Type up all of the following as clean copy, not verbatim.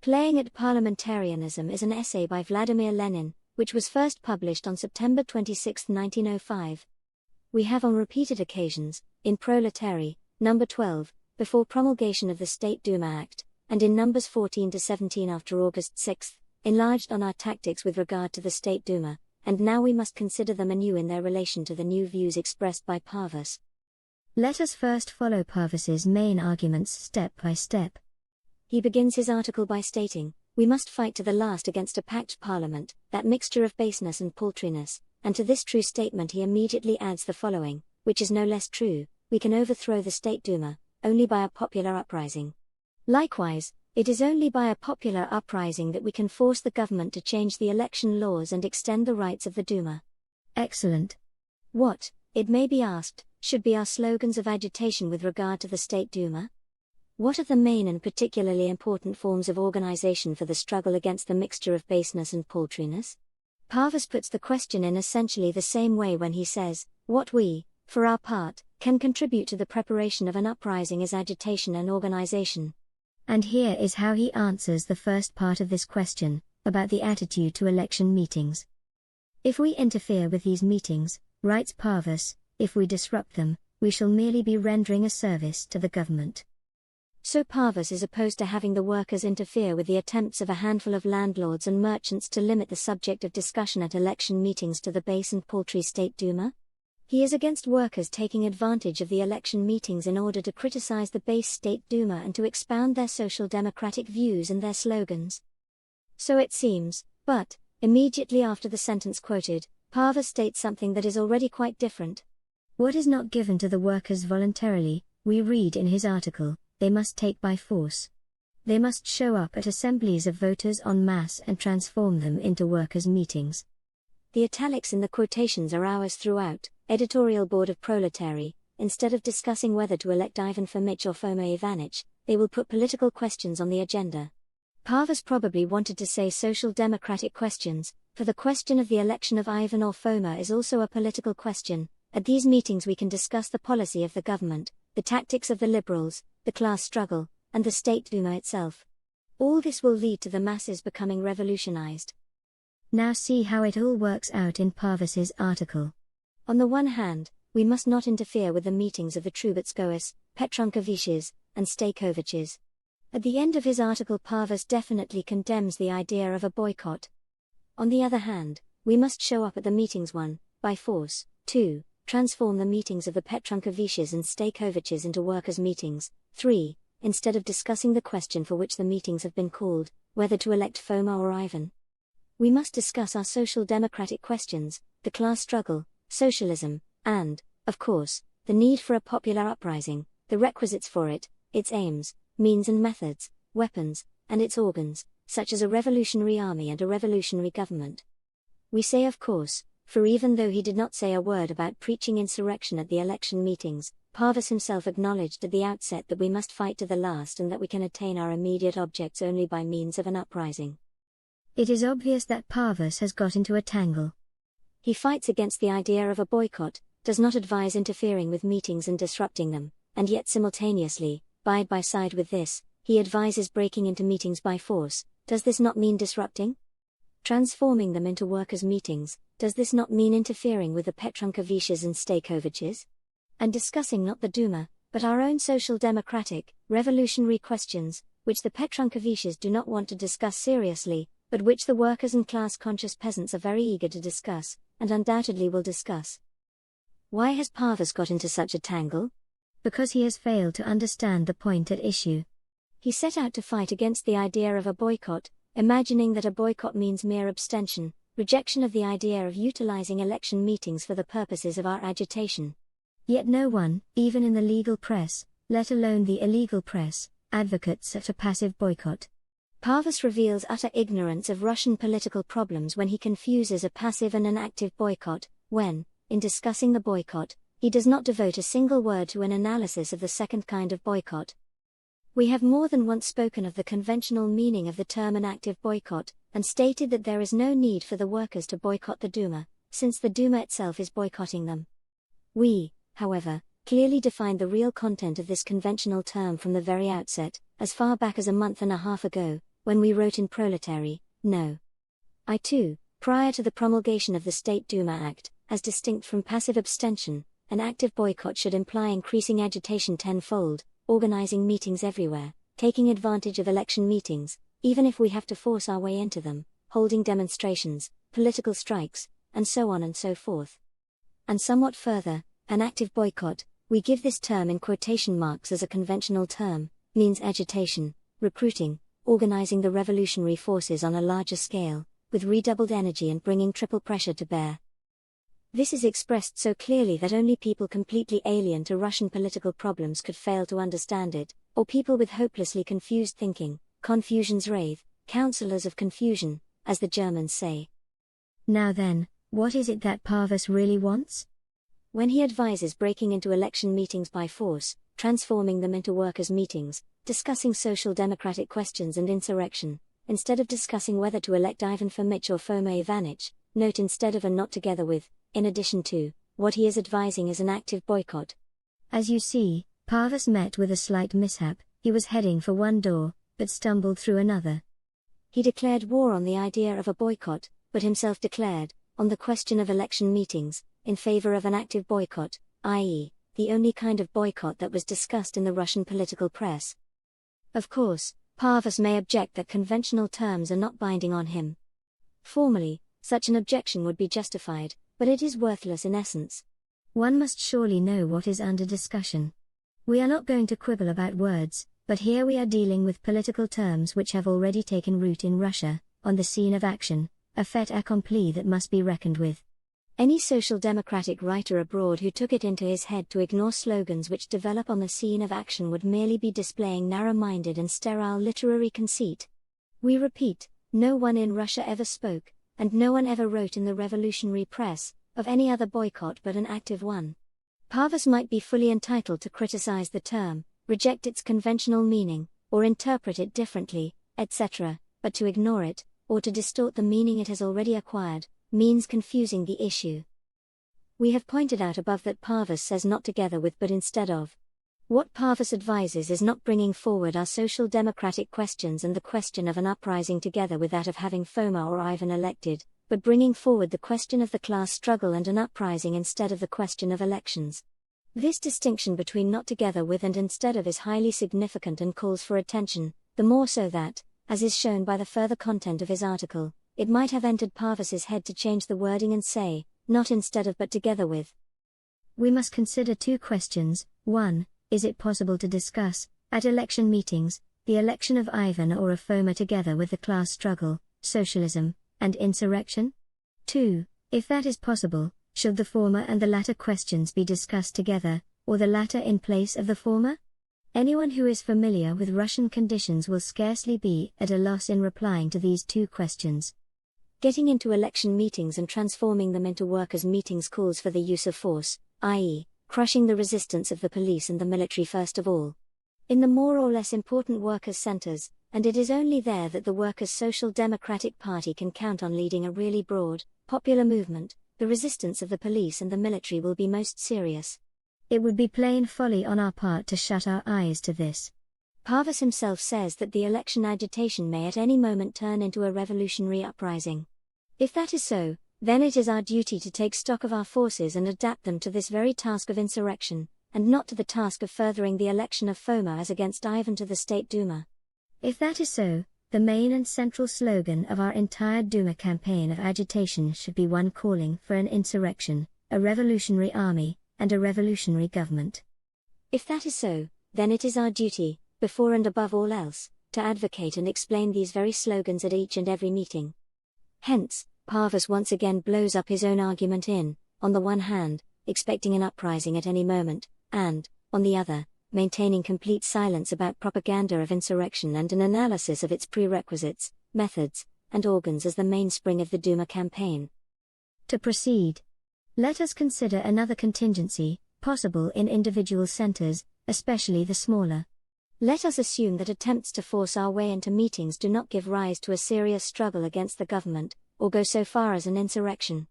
Playing at Parliamentarianism is an essay by Vladimir Lenin, which was first published on September 26, 1905. We have on repeated occasions, in Proletary, number 12, before promulgation of the State Duma Act, and in numbers 14 to 17 after August 6, enlarged on our tactics with regard to the State Duma, and now we must consider them anew in their relation to the new views expressed by Parvis. Let us first follow Parvis's main arguments step by step. He begins his article by stating, "We must fight to the last against a packed parliament, that mixture of baseness and paltriness," and to this true statement he immediately adds the following, which is no less true: "We can overthrow the State Duma only by a popular uprising. Likewise, it is only by a popular uprising that we can force the government to change the election laws and extend the rights of the Duma." Excellent. What, it may be asked, should be our slogans of agitation with regard to the State Duma? What are the main and particularly important forms of organization for the struggle against the mixture of baseness and paltriness? Parvis puts the question in essentially the same way when he says, "What we, for our part, can contribute to the preparation of an uprising is agitation and organization." And here is how he answers the first part of this question, about the attitude to election meetings. "If we interfere with these meetings," writes Parvis, "if we disrupt them, we shall merely be rendering a service to the government." So Parvis is opposed to having the workers interfere with the attempts of a handful of landlords and merchants to limit the subject of discussion at election meetings to the base and paltry State Duma. He is against workers taking advantage of the election meetings in order to criticize the base State Duma and to expound their social democratic views and their slogans. So it seems, but, immediately after the sentence quoted, Parvis states something that is already quite different. What is not given to the workers voluntarily, we read in his article, they must take by force. They must show up at assemblies of voters en masse and transform them into workers' meetings. The italics in the quotations are ours throughout. Editorial Board of Proletary, instead of discussing whether to elect Ivan Fomich or Foma Ivanich, they will put political questions on the agenda. Parvis probably wanted to say social democratic questions, for the question of the election of Ivan or Foma is also a political question. At these meetings we can discuss the policy of the government, the tactics of the liberals, the class struggle, and the State Duma itself. All this will lead to the masses becoming revolutionized. Now see how it all works out in Parvis's article. On the one hand, we must not interfere with the meetings of the Trubetskois, Petrankoviches, and Stakoviches. At the end of his article Parvis definitely condemns the idea of a boycott. On the other hand, we must show up at the meetings 1, by force, 2, transform the meetings of the Petrankoviches and Stakoviches into workers' meetings, 3, instead of discussing the question for which the meetings have been called, whether to elect Foma or Ivan. We must discuss our social democratic questions, the class struggle, socialism, and, of course, the need for a popular uprising, the requisites for it, its aims, means and methods, weapons, and its organs, such as a revolutionary army and a revolutionary government. We say of course, for even though he did not say a word about preaching insurrection at the election meetings, Parvis himself acknowledged at the outset that we must fight to the last and that we can attain our immediate objects only by means of an uprising. It is obvious that Parvis has got into a tangle. He fights against the idea of a boycott, does not advise interfering with meetings and disrupting them, and yet simultaneously, side by side with this, he advises breaking into meetings by force. Does this not mean disrupting? Transforming them into workers' meetings, does this not mean interfering with the Petrankoviches and Stakoviches? And discussing not the Duma, but our own social democratic, revolutionary questions, which the Petrankoviches do not want to discuss seriously, but which the workers and class-conscious peasants are very eager to discuss, and undoubtedly will discuss. Why has Parvis got into such a tangle? Because he has failed to understand the point at issue. He set out to fight against the idea of a boycott, imagining that a boycott means mere abstention, rejection of the idea of utilizing election meetings for the purposes of our agitation. Yet no one, even in the legal press, let alone the illegal press, advocates such a passive boycott. Parvis reveals utter ignorance of Russian political problems when he confuses a passive and an active boycott, when, in discussing the boycott, he does not devote a single word to an analysis of the second kind of boycott. We have more than once spoken of the conventional meaning of the term an active boycott, and stated that there is no need for the workers to boycott the Duma, since the Duma itself is boycotting them. We, however, clearly defined the real content of this conventional term from the very outset, as far back as a month and a half ago, when we wrote in Proletary, no. I too, prior to the promulgation of the State Duma Act, as distinct from passive abstention, an active boycott should imply increasing agitation tenfold, organizing meetings everywhere, taking advantage of election meetings, even if we have to force our way into them, holding demonstrations, political strikes, and so on and so forth. And somewhat further, an active boycott, we give this term in quotation marks as a conventional term, means agitation, recruiting, organizing the revolutionary forces on a larger scale, with redoubled energy and bringing triple pressure to bear. This is expressed so clearly that only people completely alien to Russian political problems could fail to understand it, or people with hopelessly confused thinking, Confusionsrathe, counselors of confusion, as the Germans say. Now then, what is it that Parvis really wants? When he advises breaking into election meetings by force, transforming them into workers' meetings, discussing social democratic questions and insurrection, instead of discussing whether to elect Ivan Fomitch or Foma Ivanich, note instead of and not together with, in addition to, what he is advising is an active boycott. As you see, Parvis met with a slight mishap. He was heading for one door, but stumbled through another. He declared war on the idea of a boycott, but himself declared, on the question of election meetings, in favor of an active boycott, i.e., the only kind of boycott that was discussed in the Russian political press. Of course, Parvis may object that conventional terms are not binding on him. Formally, such an objection would be justified, but it is worthless in essence. One must surely know what is under discussion. We are not going to quibble about words, but here we are dealing with political terms which have already taken root in Russia, on the scene of action, a fait accompli that must be reckoned with. Any social democratic writer abroad who took it into his head to ignore slogans which develop on the scene of action would merely be displaying narrow-minded and sterile literary conceit. We repeat, no one in Russia ever spoke, and no one ever wrote in the revolutionary press, of any other boycott but an active one. Parvis might be fully entitled to criticize the term, reject its conventional meaning, or interpret it differently, etc., but to ignore it, or to distort the meaning it has already acquired, means confusing the issue. We have pointed out above that Parvis says not together with but instead of. What Parvis advises is not bringing forward our social democratic questions and the question of an uprising together with that of having Foma or Ivan elected, but bringing forward the question of the class struggle and an uprising instead of the question of elections. This distinction between not together with and instead of is highly significant and calls for attention, the more so that, as is shown by the further content of his article, it might have entered Parvis's head to change the wording and say, not instead of but together with. We must consider two questions. 1. Is it possible to discuss, at election meetings, the election of Ivan or of Foma together with the class struggle, socialism, and insurrection? 2. If that is possible, should the former and the latter questions be discussed together, or the latter in place of the former? Anyone who is familiar with Russian conditions will scarcely be at a loss in replying to these two questions. Getting into election meetings and transforming them into workers' meetings calls for the use of force, i.e., crushing the resistance of the police and the military first of all. In the more or less important workers' centers, and it is only there that the Workers' Social Democratic Party can count on leading a really broad, popular movement, the resistance of the police and the military will be most serious. It would be plain folly on our part to shut our eyes to this. Parvis himself says that the election agitation may at any moment turn into a revolutionary uprising. If that is so, then it is our duty to take stock of our forces and adapt them to this very task of insurrection, and not to the task of furthering the election of Foma as against Ivan to the State Duma. If that is so, the main and central slogan of our entire Duma campaign of agitation should be one calling for an insurrection, a revolutionary army, and a revolutionary government. If that is so, then it is our duty, before and above all else, to advocate and explain these very slogans at each and every meeting. Hence, Parvis once again blows up his own argument in, on the one hand, expecting an uprising at any moment, and, on the other, maintaining complete silence about propaganda of insurrection and an analysis of its prerequisites, methods, and organs as the mainspring of the Duma campaign. To proceed, let us consider another contingency, possible in individual centers, especially the smaller. Let us assume that attempts to force our way into meetings do not give rise to a serious struggle against the government, or go so far as an insurrection.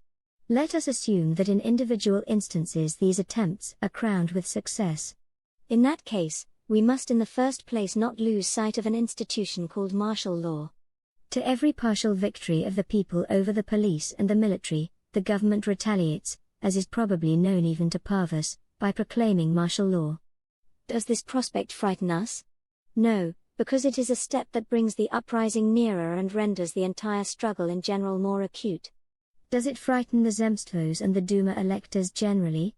Let us assume that in individual instances these attempts are crowned with success. In that case, We must in the first place not lose sight of an institution called martial law. To every partial victory of the people over the police and the military, the government retaliates, as is probably known even to Parvis, by proclaiming martial law. Does this prospect frighten us? No, because it is a step that brings the uprising nearer and renders the entire struggle in general more acute. Does it frighten the Zemstvos and the Duma electors generally?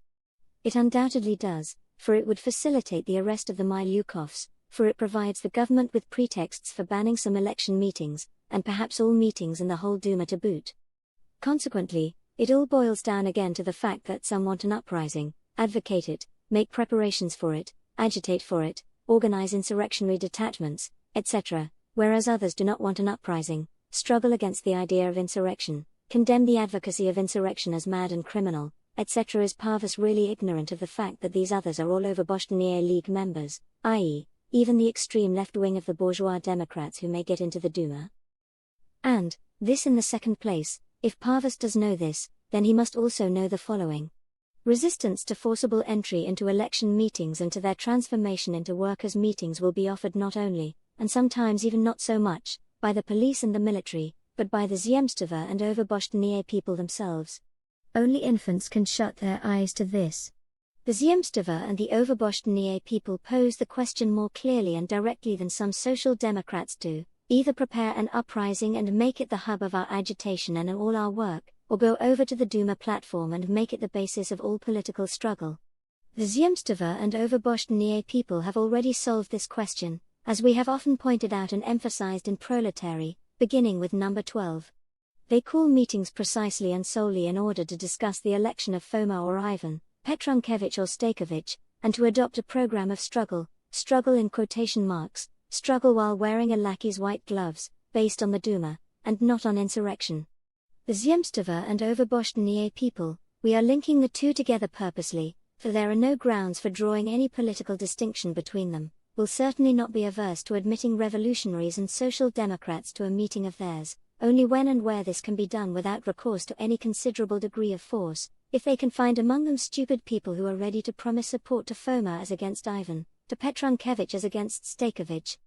It undoubtedly does, for it would facilitate the arrest of the Milyukovs, for it provides the government with pretexts for banning some election meetings, and perhaps all meetings and the whole Duma to boot. Consequently, it all boils down again to the fact that some want an uprising, advocate it, make preparations for it, agitate for it, organize insurrectionary detachments, etc., whereas others do not want an uprising, struggle against the idea of insurrection, condemn the advocacy of insurrection as mad and criminal, etc. Is Parvis really ignorant of the fact that these others are all Overboshchenie League members, i.e., even the extreme left wing of the bourgeois Democrats who may get into the Duma? And, this in the second place, if Parvis does know this, then he must also know the following. Resistance to forcible entry into election meetings and to their transformation into workers' meetings will be offered not only, and sometimes even not so much, by the police and the military, but by the Zemstva and Overboshchenie people themselves. Only infants can shut their eyes to this. The Zemstva and the Overboshchenie people pose the question more clearly and directly than some social democrats do: either prepare an uprising and make it the hub of our agitation and all our work, or go over to the Duma platform and make it the basis of all political struggle. The Zemstva and Overboshchenie people have already solved this question, as we have often pointed out and emphasized in Proletary, beginning with number 12. They call meetings precisely and solely in order to discuss the election of Foma or Ivan, Petrunkevich or Stakovich, and to adopt a program of struggle in quotation marks, struggle while wearing a lackey's white gloves, based on the Duma, and not on insurrection. The Zemstva and Overboshchenie people, we are linking the two together purposely, for there are no grounds for drawing any political distinction between them, will certainly not be averse to admitting revolutionaries and social democrats to a meeting of theirs, only when and where this can be done without recourse to any considerable degree of force, if they can find among them stupid people who are ready to promise support to Foma as against Ivan, to Petrunkevich as against Stakovich.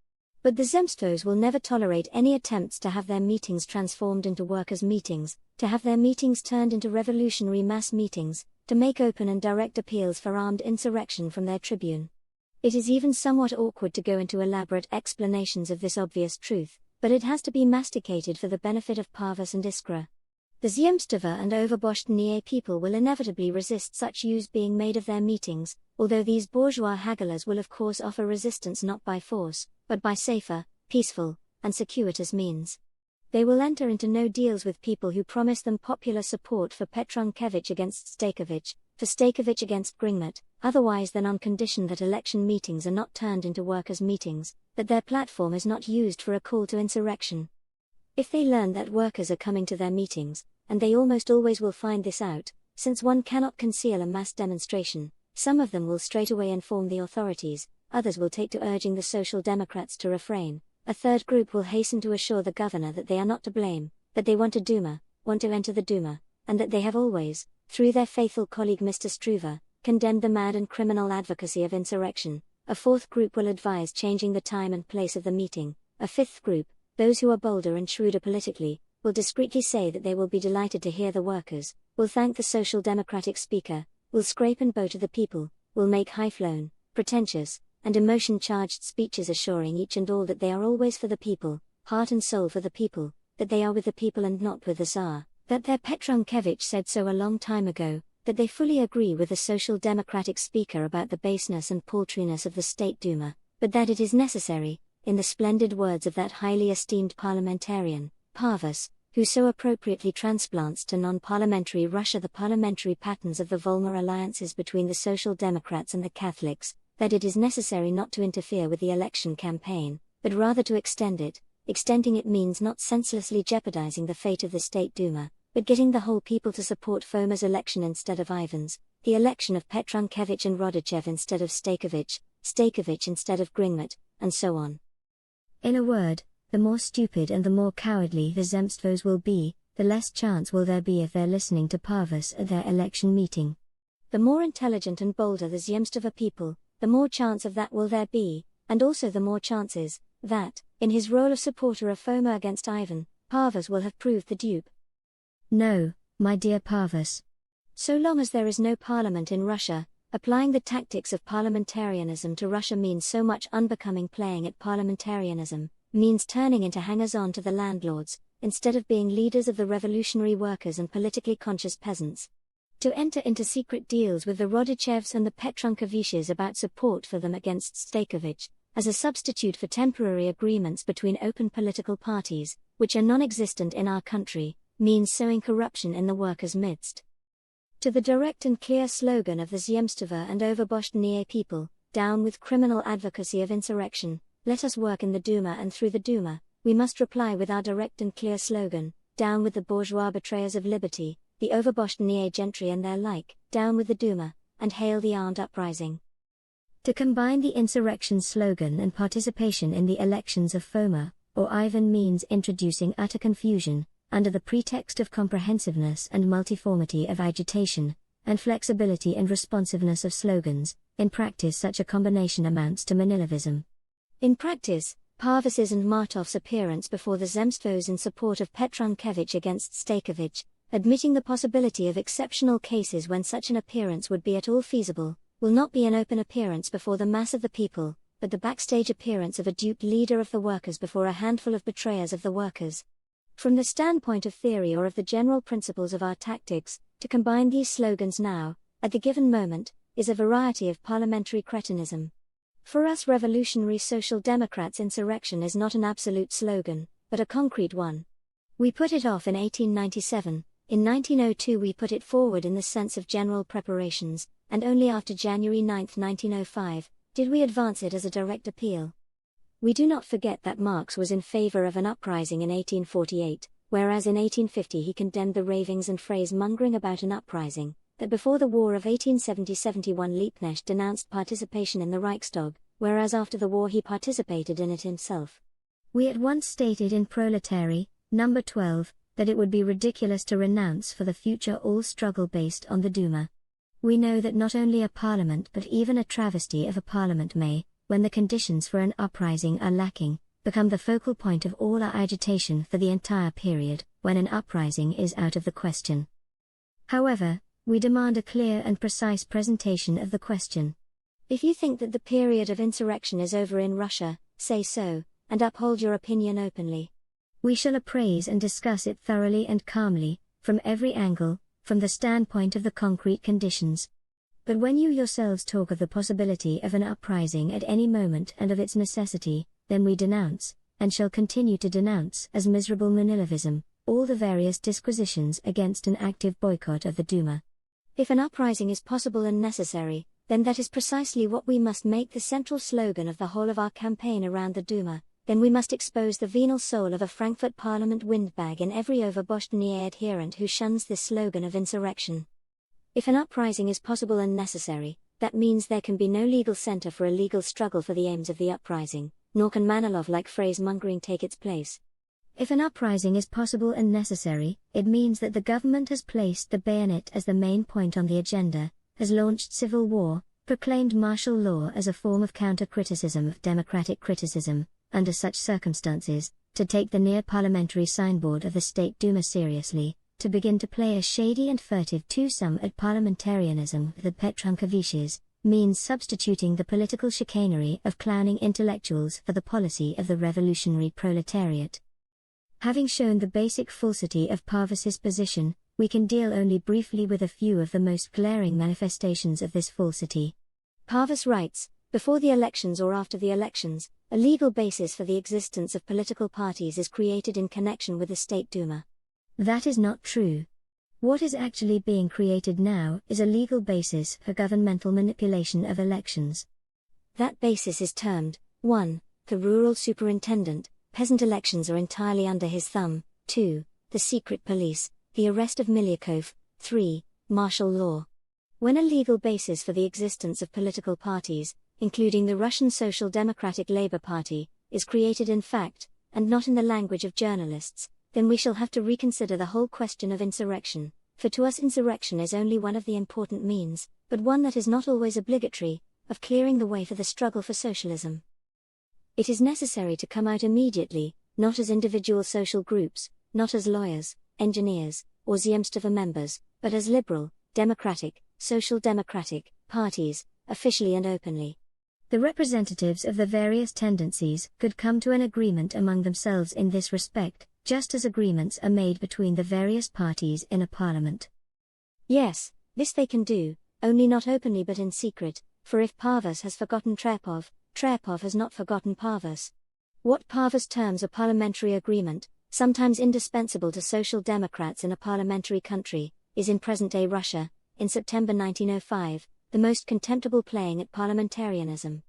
But the Zemstvos will never tolerate any attempts to have their meetings transformed into workers' meetings, to have their meetings turned into revolutionary mass meetings, to make open and direct appeals for armed insurrection from their tribune. It is even somewhat awkward to go into elaborate explanations of this obvious truth, but it has to be masticated for the benefit of Parvis and Iskra. The Zemstva and Overboshchenie people will inevitably resist such use being made of their meetings, although these bourgeois hagglers will of course offer resistance not by force, but by safer, peaceful, and circuitous means. They will enter into no deals with people who promise them popular support for Petrunkevich against Stakovich, for Stakovich against Gringmet, otherwise than on condition that election meetings are not turned into workers' meetings, that their platform is not used for a call to insurrection. If they learn that workers are coming to their meetings, and they almost always will find this out, since one cannot conceal a mass demonstration, some of them will straightway inform the authorities, others will take to urging the Social Democrats to refrain, a third group will hasten to assure the governor that they are not to blame, that they want to enter the Duma, and that they have always, through their faithful colleague Mr. Struve, condemned the mad and criminal advocacy of insurrection. A fourth group will advise changing the time and place of the meeting. A fifth group, those who are bolder and shrewder politically, will discreetly say that they will be delighted to hear the workers, will thank the Social Democratic speaker, will scrape and bow to the people, will make high-flown, pretentious, and emotion-charged speeches assuring each and all that they are always for the people, heart and soul for the people, that they are with the people and not with the Tsar, that their Petrunkevich said so a long time ago, that they fully agree with the Social Democratic speaker about the baseness and paltriness of the State Duma, but that it is necessary, in the splendid words of that highly esteemed parliamentarian, Parvis, who so appropriately transplants to non-parliamentary Russia the parliamentary patterns of the Volmer alliances between the Social Democrats and the Catholics, that it is necessary not to interfere with the election campaign, but rather to extend it. Extending it means not senselessly jeopardizing the fate of the State Duma, but getting the whole people to support Foma's election instead of Ivan's, the election of Petrunkevich and Rodichev instead of Stakovich, Stakovich instead of Gringmet, and so on. In a word, the more stupid and the more cowardly the Zemstvos will be, the less chance will there be of their listening to Parvis at their election meeting. The more intelligent and bolder the Zemstva people, the more chance of that will there be, and also the more chances that, in his role of supporter of Foma against Ivan, Parvis will have proved the dupe. No, my dear Parvis. So long as there is no parliament in Russia, applying the tactics of parliamentarianism to Russia means so much unbecoming playing at parliamentarianism, means turning into hangers-on to the landlords, instead of being leaders of the revolutionary workers and politically conscious peasants. To enter into secret deals with the Rodichevs and the Petrankoviches about support for them against Stakovich, as a substitute for temporary agreements between open political parties, which are non-existent in our country, means sowing corruption in the workers' midst. To the direct and clear slogan of the Zemstvo and Overboshchnie people, down with criminal advocacy of insurrection, let us work in the Duma and through the Duma, we must reply with our direct and clear slogan, down with the bourgeois betrayers of liberty, the Overboshchnie gentry and their like, down with the Duma, and hail the armed uprising. To combine the insurrection slogan and participation in the elections of Foma, or Ivan means introducing utter confusion, under the pretext of comprehensiveness and multiformity of agitation, and flexibility and responsiveness of slogans. In practice such a combination amounts to Manilovism. In practice, Parvis's and Martov's appearance before the Zemstvos in support of Petrunkevich against Stakovich, admitting the possibility of exceptional cases when such an appearance would be at all feasible, will not be an open appearance before the mass of the people, but the backstage appearance of a duped leader of the workers before a handful of betrayers of the workers. From the standpoint of theory or of the general principles of our tactics, to combine these slogans now, at the given moment, is a variety of parliamentary cretinism. For us revolutionary social democrats, insurrection is not an absolute slogan, but a concrete one. We put it off in 1897, in 1902 we put it forward in the sense of general preparations, and only after January 9, 1905, did we advance it as a direct appeal. We do not forget that Marx was in favor of an uprising in 1848, whereas in 1850 he condemned the ravings and phrase-mongering about an uprising, that before the war of 1870-71 Liebknecht denounced participation in the Reichstag, whereas after the war he participated in it himself. We at once stated in Proletary, number 12, that it would be ridiculous to renounce for the future all struggle based on the Duma. We know that not only a parliament but even a travesty of a parliament may, when the conditions for an uprising are lacking, become the focal point of all our agitation for the entire period, when an uprising is out of the question. However, we demand a clear and precise presentation of the question. If you think that the period of insurrection is over in Russia, say so, and uphold your opinion openly. We shall appraise and discuss it thoroughly and calmly, from every angle, from the standpoint of the concrete conditions. But when you yourselves talk of the possibility of an uprising at any moment and of its necessity, then we denounce, and shall continue to denounce as miserable Manilovism, all the various disquisitions against an active boycott of the Duma. If an uprising is possible and necessary, then that is precisely what we must make the central slogan of the whole of our campaign around the Duma. Then we must expose the venal soul of a Frankfurt Parliament windbag in every Overboshchnie adherent who shuns this slogan of insurrection. If an uprising is possible and necessary, that means there can be no legal center for a legal struggle for the aims of the uprising, nor can Manilov-like phrase-mongering take its place. If an uprising is possible and necessary, it means that the government has placed the bayonet as the main point on the agenda, has launched civil war, proclaimed martial law as a form of counter-criticism of democratic criticism. Under such circumstances, to take the near-parliamentary signboard of the State Duma seriously, to begin to play a shady and furtive twosome at parliamentarianism with the Petrankoviches, means substituting the political chicanery of clowning intellectuals for the policy of the revolutionary proletariat. Having shown the basic falsity of Parvis's position, we can deal only briefly with a few of the most glaring manifestations of this falsity. Parvis writes, before the elections or after the elections, a legal basis for the existence of political parties is created in connection with the State Duma. That is not true. What is actually being created now is a legal basis for governmental manipulation of elections. That basis is termed, 1. The rural superintendent, peasant elections are entirely under his thumb, 2. The secret police, the arrest of Milyakov, 3. Martial law. When a legal basis for the existence of political parties, including the Russian Social Democratic Labour Party, is created in fact, and not in the language of journalists, then we shall have to reconsider the whole question of insurrection, for to us insurrection is only one of the important means, but one that is not always obligatory, of clearing the way for the struggle for socialism. It is necessary to come out immediately, not as individual social groups, not as lawyers, engineers, or Zemstva members, but as liberal, democratic, social democratic parties, officially and openly. The representatives of the various tendencies could come to an agreement among themselves in this respect, just as agreements are made between the various parties in a parliament. Yes, this they can do, only not openly but in secret, for if Parvis has forgotten Trepov, Trepov has not forgotten Parvis. What Parvis terms a parliamentary agreement, sometimes indispensable to social democrats in a parliamentary country, is in present-day Russia, in September 1905, the most contemptible playing at parliamentarianism.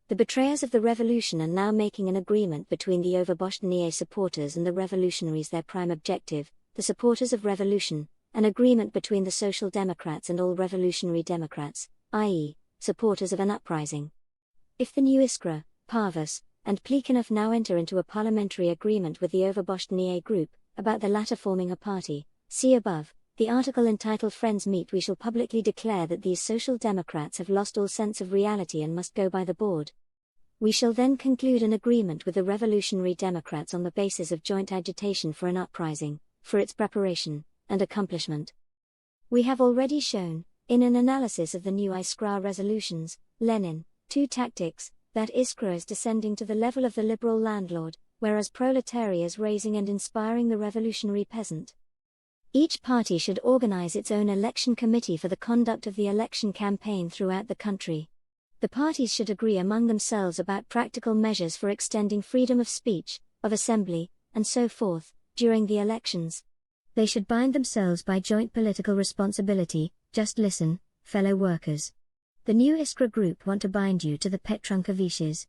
The betrayers of the revolution are now making an agreement between the Overboshnie supporters and the revolutionaries their prime objective, the supporters of revolution, an agreement between the Social Democrats and all revolutionary Democrats, i.e., supporters of an uprising. If the new Iskra, Parvis, and Plekhanov now enter into a parliamentary agreement with the Overboshnie group, about the latter forming a party, see above, the article entitled Friends Meet, we shall publicly declare that these Social Democrats have lost all sense of reality and must go by the board. We shall then conclude an agreement with the Revolutionary Democrats on the basis of joint agitation for an uprising, for its preparation and accomplishment. We have already shown, in an analysis of the new Iskra resolutions, Lenin, 2 tactics, that Iskra is descending to the level of the liberal landlord, whereas proletariat is raising and inspiring the revolutionary peasant. Each party should organize its own election committee for the conduct of the election campaign throughout the country. The parties should agree among themselves about practical measures for extending freedom of speech, of assembly, and so forth, during the elections. They should bind themselves by joint political responsibility. Just listen, fellow workers. The new Iskra group want to bind you to the Petrankoviches.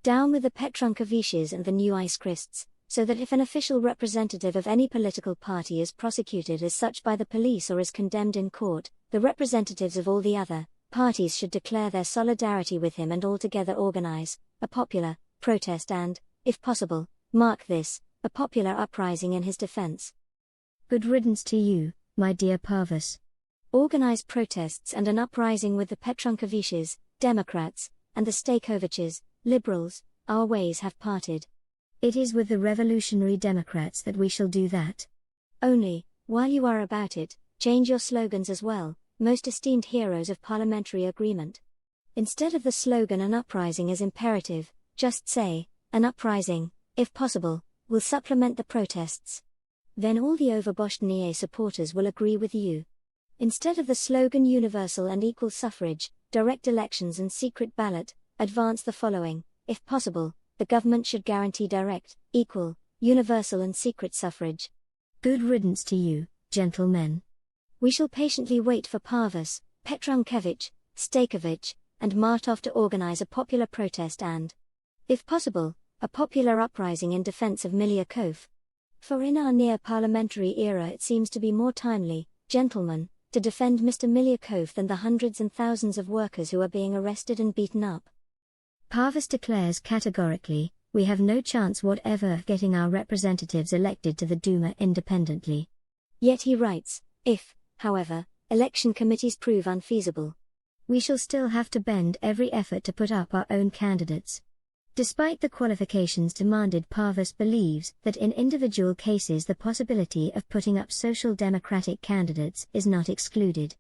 Down with the Petrankoviches and the new Iskrists, so that if an official representative of any political party is prosecuted as such by the police or is condemned in court, the representatives of all the other parties should declare their solidarity with him and altogether organize a popular protest and, if possible, mark this, a popular uprising in his defense. Good riddance to you, my dear Parvis. Organize protests and an uprising with the Petrankoviches, Democrats, and the Stakoviches, liberals. Our ways have parted. It is with the revolutionary Democrats that we shall do that. Only, while you are about it, change your slogans as well, most esteemed heroes of parliamentary agreement. Instead of the slogan "an uprising is imperative," just say, "an uprising, if possible, will supplement the protests." Then all the Overboshnie supporters will agree with you. Instead of the slogan "universal and equal suffrage, direct elections and secret ballot," advance the following: if possible, the government should guarantee direct, equal, universal and secret suffrage. Good riddance to you, gentlemen. We shall patiently wait for Parvis, Petrunkevich, Stakovich, and Martov to organize a popular protest and, if possible, a popular uprising in defense of Milyakov. For in our near parliamentary era it seems to be more timely, gentlemen, to defend Mr. Milyakov than the hundreds and thousands of workers who are being arrested and beaten up. Parvis declares categorically, we have no chance whatever of getting our representatives elected to the Duma independently. Yet he writes, if, however, election committees prove unfeasible, we shall still have to bend every effort to put up our own candidates. Despite the qualifications demanded, Parvis believes that in individual cases the possibility of putting up social democratic candidates is not excluded.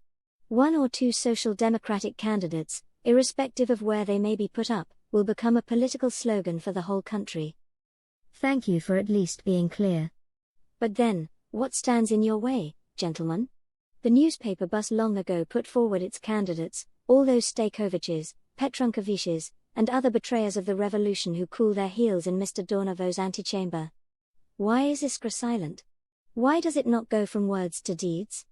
1 or 2 social democratic candidates, irrespective of where they may be put up, will become a political slogan for the whole country. Thank you for at least being clear. But then, what stands in your way, gentlemen? The newspaper bus long ago put forward its candidates, all those Stakoviches, Petrankoviches, and other betrayers of the revolution who cool their heels in Mr. Dornovo's antechamber. Why is Iskra silent? Why does it not go from words to deeds?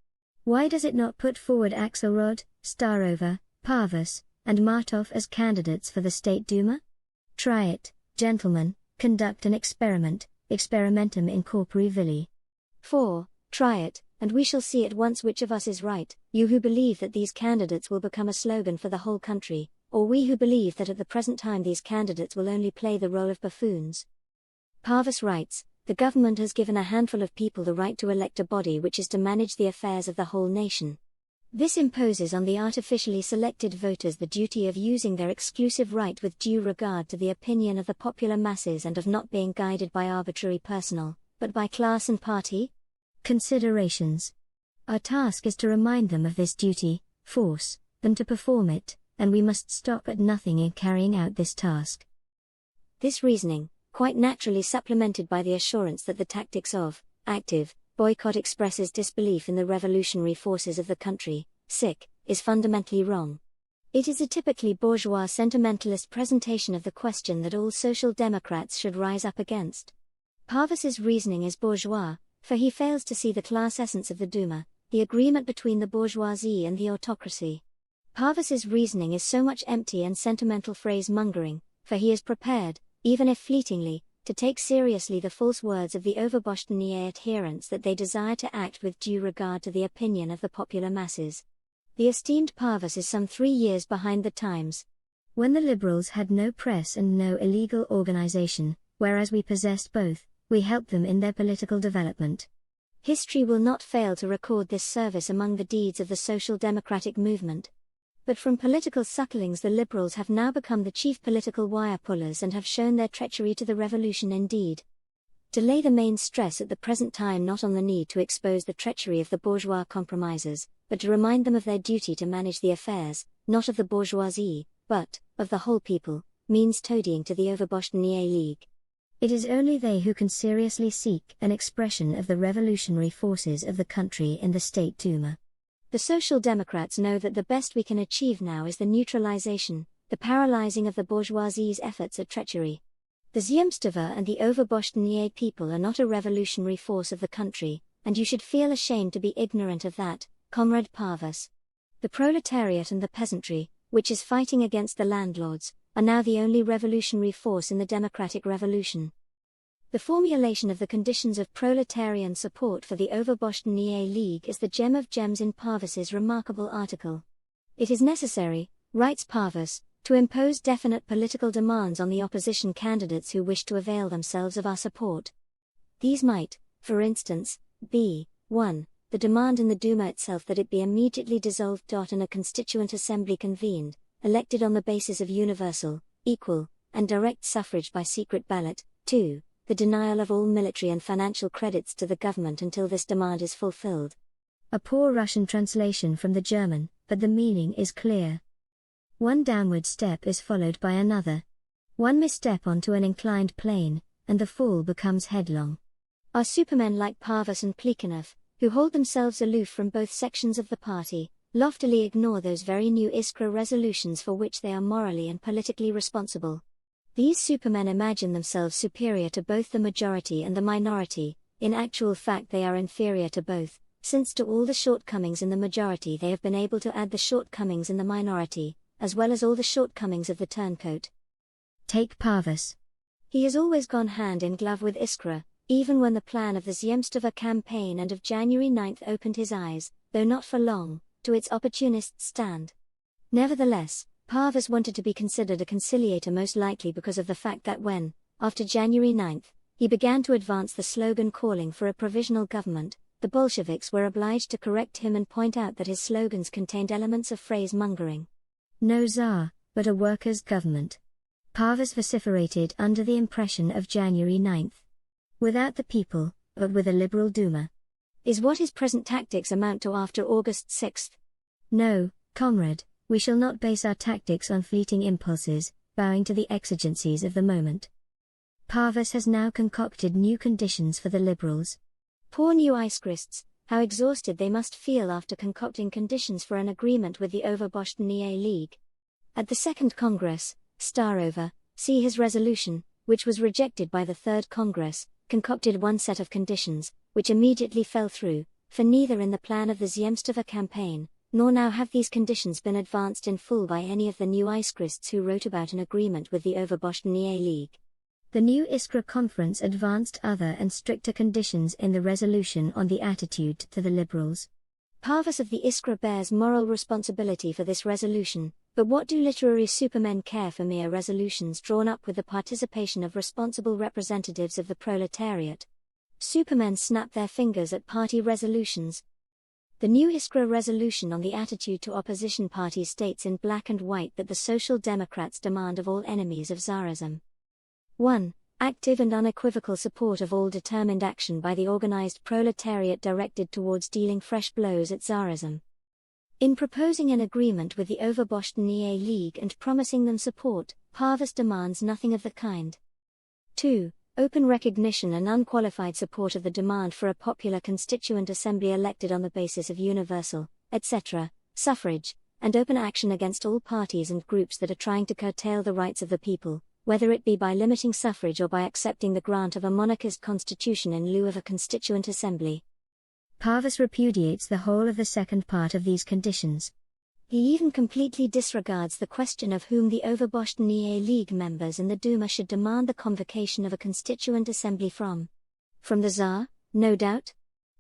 Why does it not put forward Axelrod, Starova, Parvis, and Martov as candidates for the State Duma? Try it, gentlemen, conduct an experiment, experimentum in corpore vili. 4. Try it, and we shall see at once which of us is right, you who believe that these candidates will become a slogan for the whole country, or we who believe that at the present time these candidates will only play the role of buffoons. Parvis writes, the government has given a handful of people the right to elect a body which is to manage the affairs of the whole nation. This imposes on the artificially selected voters the duty of using their exclusive right with due regard to the opinion of the popular masses and of not being guided by arbitrary personal, but by class and party considerations. Our task is to remind them of this duty, force them to perform it, and we must stop at nothing in carrying out this task. This reasoning, quite naturally supplemented by the assurance that the tactics of active boycott expresses disbelief in the revolutionary forces of the country, is fundamentally wrong. It is a typically bourgeois sentimentalist presentation of the question that all social democrats should rise up against. Parvis's reasoning is bourgeois, for he fails to see the class essence of the Duma, the agreement between the bourgeoisie and the autocracy. Parvis's reasoning is so much empty and sentimental phrase-mongering, for he is prepared, even if fleetingly, to take seriously the false words of the Overbostonnier adherents that they desire to act with due regard to the opinion of the popular masses. The esteemed Parvis is some 3 years behind the times. When the liberals had no press and no illegal organization, whereas we possessed both, we helped them in their political development. History will not fail to record this service among the deeds of the social democratic movement. But from political sucklings the liberals have now become the chief political wire-pullers and have shown their treachery to the revolution indeed. To lay the main stress at the present time not on the need to expose the treachery of the bourgeois compromisers, but to remind them of their duty to manage the affairs, not of the bourgeoisie, but of the whole people, means toadying to the Overbostonnier League. It is only they who can seriously seek an expression of the revolutionary forces of the country in the State Duma. The Social Democrats know that the best we can achieve now is the neutralization, the paralyzing of the bourgeoisie's efforts at treachery. The Zemstva and the Overbostonnier people are not a revolutionary force of the country, and you should feel ashamed to be ignorant of that, Comrade Parvis. The proletariat and the peasantry, which is fighting against the landlords, are now the only revolutionary force in the democratic revolution. The formulation of the conditions of proletarian support for the Overbostonnier League is the gem of gems in Parvis's remarkable article. It is necessary, writes Parvis, to impose definite political demands on the opposition candidates who wish to avail themselves of our support. These might, for instance, be 1. The demand in the Duma itself that it be immediately dissolved. And a constituent assembly convened, elected on the basis of universal, equal, and direct suffrage by secret ballot. 2. The denial of all military and financial credits to the government until this demand is fulfilled. A poor Russian translation from the German, but the meaning is clear. One downward step is followed by another. One misstep onto an inclined plane, and the fall becomes headlong. Are supermen like Parvis and Plekhanov, who hold themselves aloof from both sections of the party, loftily ignore those very new Iskra resolutions for which they are morally and politically responsible. These supermen imagine themselves superior to both the majority and the minority. In actual fact they are inferior to both, since to all the shortcomings in the majority they have been able to add the shortcomings in the minority, as well as all the shortcomings of the turncoat. Take Parvis. He has always gone hand in glove with Iskra, even when the plan of the Zemstva campaign and of January 9 opened his eyes, though not for long, to its opportunist stand. Nevertheless, Parvis wanted to be considered a conciliator most likely because of the fact that when, after January 9, he began to advance the slogan calling for a provisional government, the Bolsheviks were obliged to correct him and point out that his slogans contained elements of phrase-mongering. No Tsar, but a workers' government. Parvis vociferated under the impression of January 9. Without the people, but with a liberal Duma. Is what his present tactics amount to after August 6? No, comrade. We shall not base our tactics on fleeting impulses, bowing to the exigencies of the moment. Parvis has now concocted new conditions for the liberals. Poor new Iskrists, how exhausted they must feel after concocting conditions for an agreement with the Overbostonnier League. At the Second Congress, Starova, see his resolution, which was rejected by the Third Congress, concocted one set of conditions, which immediately fell through, for neither in the plan of the Zemstva campaign, nor now have these conditions been advanced in full by any of the new Iskrists who wrote about an agreement with the Overbostonnier League. The new Iskra conference advanced other and stricter conditions in the resolution on the attitude to the liberals. Parvis of the Iskra bears moral responsibility for this resolution, but what do literary supermen care for mere resolutions drawn up with the participation of responsible representatives of the proletariat? Supermen snap their fingers at party resolutions. The new Iskra resolution on the attitude to opposition parties states in black and white that the Social Democrats demand of all enemies of Tsarism 1. Active and unequivocal support of all determined action by the organized proletariat directed towards dealing fresh blows at Tsarism. In proposing an agreement with the Overboschnee League and promising them support, Parvis demands nothing of the kind. 2. Open recognition and unqualified support of the demand for a popular constituent assembly elected on the basis of universal, etc., suffrage, and open action against all parties and groups that are trying to curtail the rights of the people, whether it be by limiting suffrage or by accepting the grant of a monarchist constitution in lieu of a constituent assembly. Parvis repudiates the whole of the second part of these conditions. He even completely disregards the question of whom the Overboschnee League members in the Duma should demand the convocation of a constituent assembly from. From the Tsar, no doubt?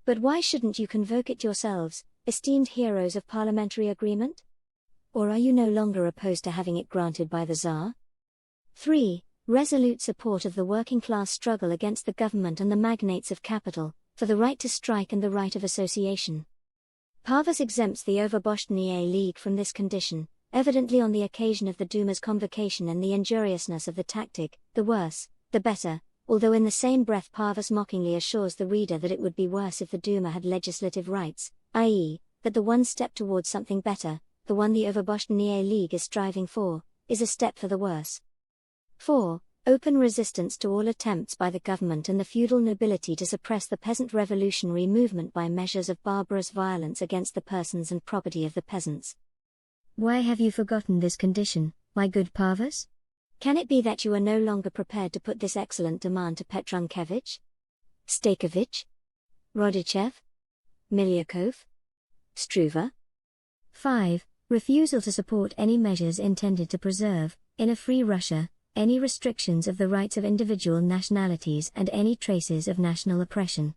But why shouldn't you convoke it yourselves, esteemed heroes of parliamentary agreement? Or are you no longer opposed to having it granted by the Tsar? 3. Resolute support of the working class struggle against the government and the magnates of capital, for the right to strike and the right of association. Parvis exempts the Overboschnee League from this condition, evidently on the occasion of the Duma's convocation and the injuriousness of the tactic, the worse, the better, although in the same breath Parvis mockingly assures the reader that it would be worse if the Duma had legislative rights, i.e., that the one step towards something better, the one the Overboschnee League is striving for, is a step for the worse. 4. Open resistance to all attempts by the government and the feudal nobility to suppress the peasant revolutionary movement by measures of barbarous violence against the persons and property of the peasants. Why have you forgotten this condition, my good Parvis? Can it be that you are no longer prepared to put this excellent demand to Petrunkevich, Stakovich, Rodichev, Milyakov, Struve? 5. Refusal to support any measures intended to preserve, in a free Russia, any restrictions of the rights of individual nationalities and any traces of national oppression.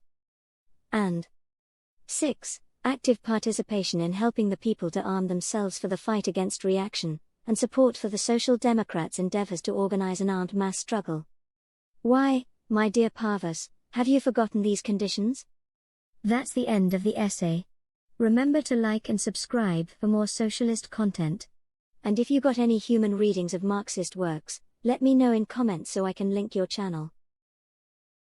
And 6. Active participation in helping the people to arm themselves for the fight against reaction, and support for the Social Democrats' endeavors to organize an armed mass struggle. Why, my dear Parvis, have you forgotten these conditions? That's the end of the essay. Remember to like and subscribe for more socialist content. And if you got any human readings of Marxist works, let me know in comments so I can link your channel.